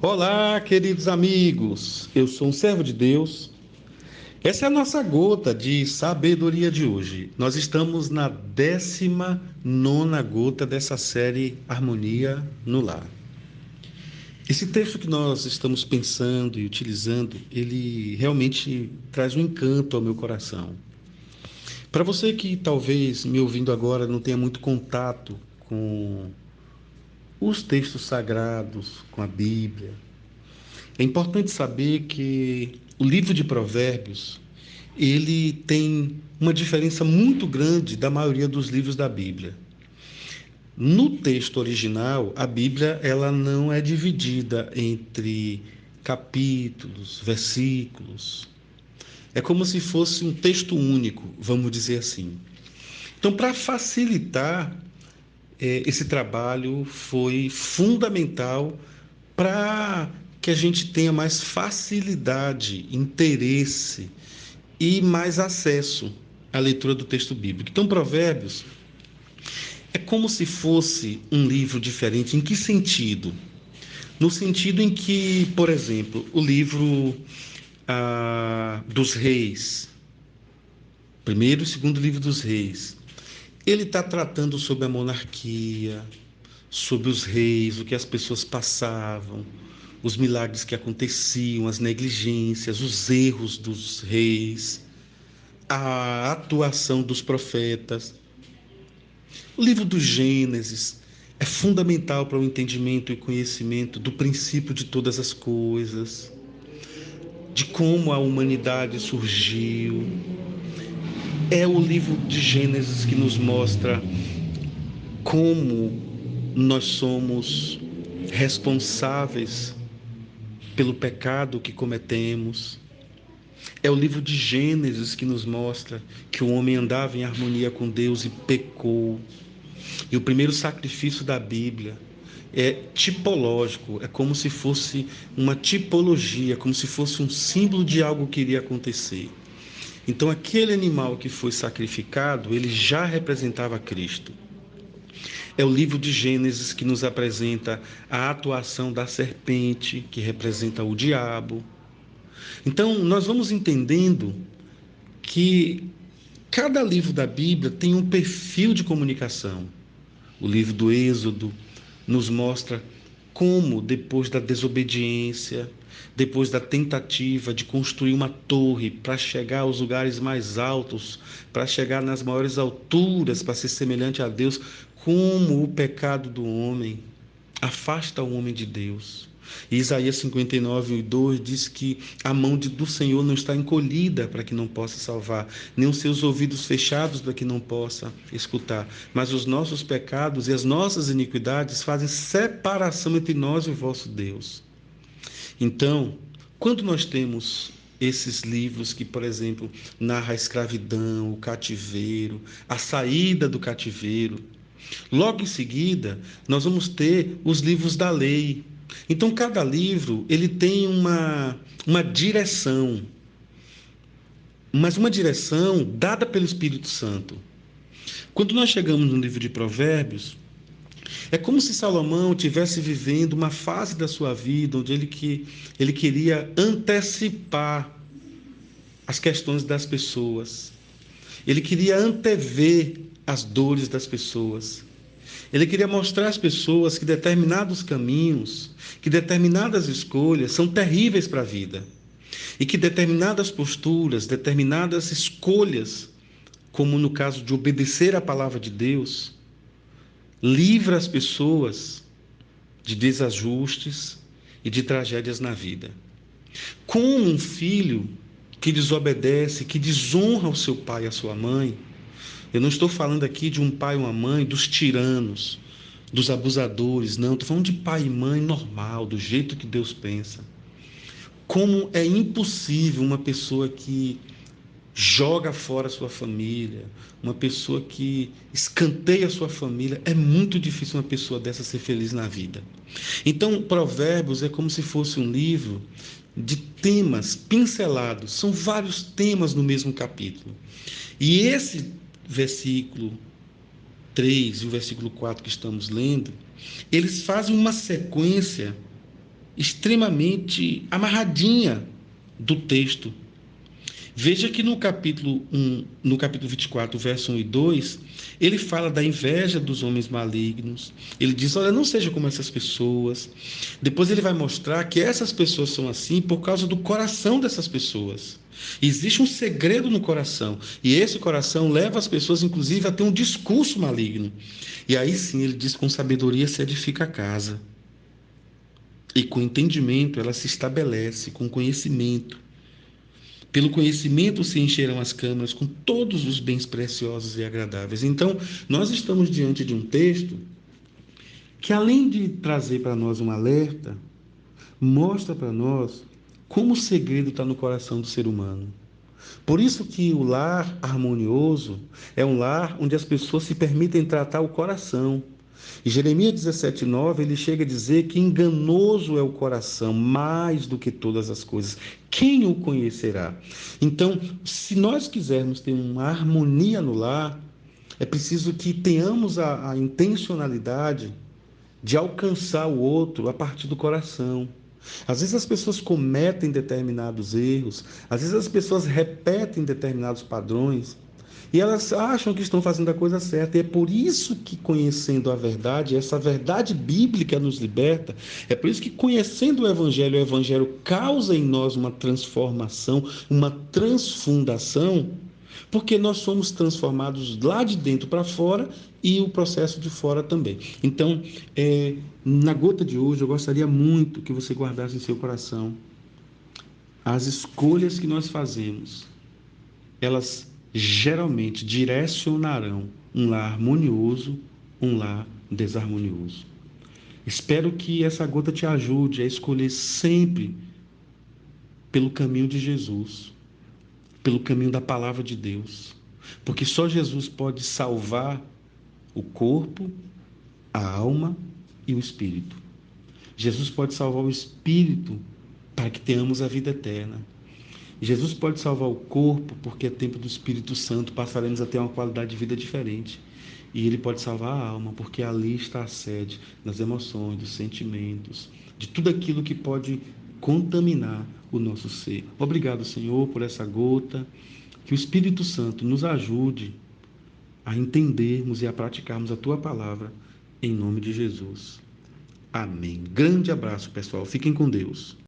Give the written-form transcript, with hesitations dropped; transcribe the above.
Olá, queridos amigos. Eu sou um servo de Deus. Essa é a nossa gota de sabedoria de hoje. Nós estamos na 19ª gota dessa série Harmonia no Lar. Esse texto que nós estamos pensando e utilizando, ele realmente traz um encanto ao meu coração. Para você que talvez me ouvindo agora não tenha muito contato com os textos sagrados, com a Bíblia, é importante saber que o livro de Provérbios, ele tem uma diferença muito grande da maioria dos livros da Bíblia. No texto original, a Bíblia ela não é dividida entre capítulos, versículos. É como se fosse um texto único, vamos dizer assim. Então, para facilitar esse trabalho, foi fundamental para que a gente tenha mais facilidade, interesse e mais acesso à leitura do texto bíblico. Então, Provérbios é como se fosse um livro diferente. Em que sentido? No sentido em que, por exemplo, o livro dos Reis, primeiro e segundo livro dos Reis, ele está tratando sobre a monarquia, sobre os reis, o que as pessoas passavam, os milagres que aconteciam, as negligências, os erros dos reis, a atuação dos profetas. O livro do Gênesis é fundamental para o entendimento e conhecimento do princípio de todas as coisas, de como a humanidade surgiu. É o livro de Gênesis que nos mostra como nós somos responsáveis pelo pecado que cometemos. É o livro de Gênesis que nos mostra que o homem andava em harmonia com Deus e pecou. E o primeiro sacrifício da Bíblia é tipológico, é como se fosse uma tipologia, como se fosse um símbolo de algo que iria acontecer. Então, aquele animal que foi sacrificado, ele já representava Cristo. É o livro de Gênesis que nos apresenta a atuação da serpente, que representa o diabo. Então, nós vamos entendendo que cada livro da Bíblia tem um perfil de comunicação. O livro do Êxodo nos mostra como, depois da desobediência, depois da tentativa de construir uma torre para chegar aos lugares mais altos, para chegar nas maiores alturas, para ser semelhante a Deus, como o pecado do homem afasta o homem de Deus. E Isaías 59:2 diz que a mão do Senhor não está encolhida para que não possa salvar, nem os seus ouvidos fechados para que não possa escutar. Mas os nossos pecados e as nossas iniquidades fazem separação entre nós e o vosso Deus. Então, quando nós temos esses livros que, por exemplo, narra a escravidão, o cativeiro, a saída do cativeiro, logo em seguida, nós vamos ter os livros da lei. Então, cada livro ele tem uma direção, mas uma direção dada pelo Espírito Santo. Quando nós chegamos no livro de Provérbios, é como se Salomão tivesse vivendo uma fase da sua vida onde ele queria antecipar as questões das pessoas. Ele queria antever as dores das pessoas. Ele queria mostrar às pessoas que determinados caminhos, que determinadas escolhas são terríveis para a vida. E que determinadas posturas, determinadas escolhas, como no caso de obedecer à palavra de Deus, livra as pessoas de desajustes e de tragédias na vida. Como um filho que desobedece, que desonra o seu pai e a sua mãe, eu não estou falando aqui de um pai e uma mãe, dos tiranos, dos abusadores, não. Estou falando de pai e mãe normal, do jeito que Deus pensa. Como é impossível uma pessoa que joga fora a sua família, uma pessoa que escanteia a sua família, é muito difícil uma pessoa dessa ser feliz na vida. Então, Provérbios é como se fosse um livro de temas pincelados, são vários temas no mesmo capítulo. E esse versículo 3 e o versículo 4 que estamos lendo, eles fazem uma sequência extremamente amarradinha do texto. Veja que no capítulo 24, verso 1 e 2, ele fala da inveja dos homens malignos. Ele diz, olha, não seja como essas pessoas. Depois ele vai mostrar que essas pessoas são assim por causa do coração dessas pessoas. Existe um segredo no coração. E esse coração leva as pessoas, inclusive, a ter um discurso maligno. E aí sim, ele diz, com sabedoria se edifica a casa. E com entendimento ela se estabelece, com conhecimento. Pelo conhecimento se encherão as câmaras com todos os bens preciosos e agradáveis. Então, nós estamos diante de um texto que, além de trazer para nós um alerta, mostra para nós como o segredo está no coração do ser humano. Por isso que o lar harmonioso é um lar onde as pessoas se permitem tratar o coração. Em Jeremias 17:9, ele chega a dizer que enganoso é o coração, mais do que todas as coisas. Quem o conhecerá? Então, se nós quisermos ter uma harmonia no lar, é preciso que tenhamos a intencionalidade de alcançar o outro a partir do coração. Às vezes as pessoas cometem determinados erros, às vezes as pessoas repetem determinados padrões e elas acham que estão fazendo a coisa certa. E é por isso que, conhecendo a verdade, essa verdade bíblica nos liberta. É por isso que, conhecendo o Evangelho causa em nós uma transformação, uma transfundação, porque nós somos transformados lá de dentro para fora e o processo de fora também. Então, na gota de hoje, eu gostaria muito que você guardasse em seu coração as escolhas que nós fazemos. Elas geralmente direcionarão um lar harmonioso, um lar desarmonioso. Espero que essa gota te ajude a escolher sempre pelo caminho de Jesus, pelo caminho da palavra de Deus, porque só Jesus pode salvar o corpo, a alma e o espírito. Jesus pode salvar o espírito para que tenhamos a vida eterna. Jesus pode salvar o corpo porque é tempo do Espírito Santo, passaremos a ter uma qualidade de vida diferente. E ele pode salvar a alma porque ali está a sede das emoções, dos sentimentos, de tudo aquilo que pode contaminar o nosso ser. Obrigado, Senhor, por essa gota. Que o Espírito Santo nos ajude a entendermos e a praticarmos a tua palavra, em nome de Jesus. Amém. Grande abraço, pessoal. Fiquem com Deus.